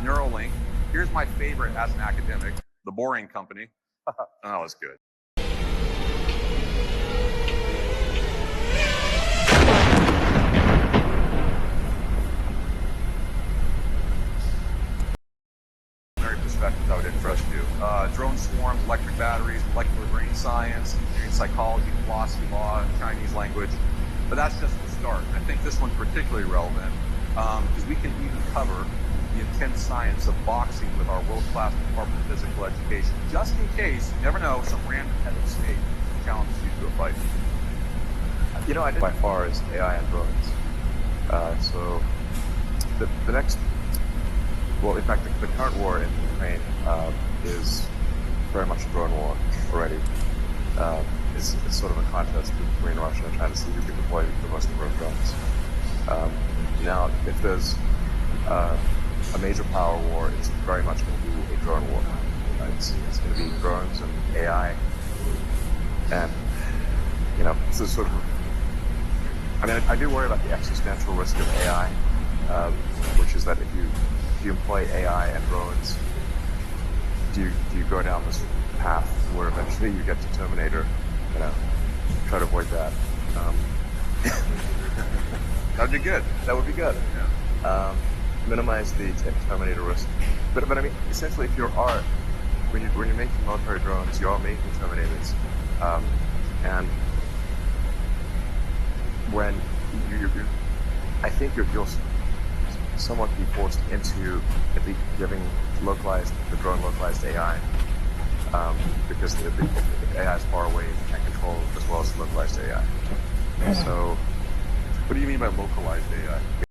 Neuralink. Here's my favorite as an academic, the Boring Company. That was good. Perspective that would interest you. Drone swarms, electric batteries, molecular brain science, engineering, psychology, philosophy, law, Chinese language. But that's just the start. I think this one's particularly relevant because we can even cover the intense science of boxing with our world-class Department of Physical Education, just in case, you never know, some random head of state challenges you to a fight. You know, I did by far is AI and drones. So the next, well, in fact, the current war in Ukraine is very much a drone war already. It's sort of a contest between Russia and China to see who can deploy the most number of drones. Now, if there's a major power war, it's very much going to be a drone war. It's going to be drones and AI, and you know, it's a sort of. I mean, I do worry about the existential risk of AI, which is that if you employ AI and drones, do you go down this path where eventually you get to Terminator? You know, try to avoid that. That'd be good. That would be good. Yeah. Minimize the Terminator risk. But I mean, essentially, if when you're making military drones, you are making Terminators, and when I think you'll somewhat be forced into at least giving the drone localized AI, because the AI is far away and can't control as well as localized AI. So, what do you mean by localized AI?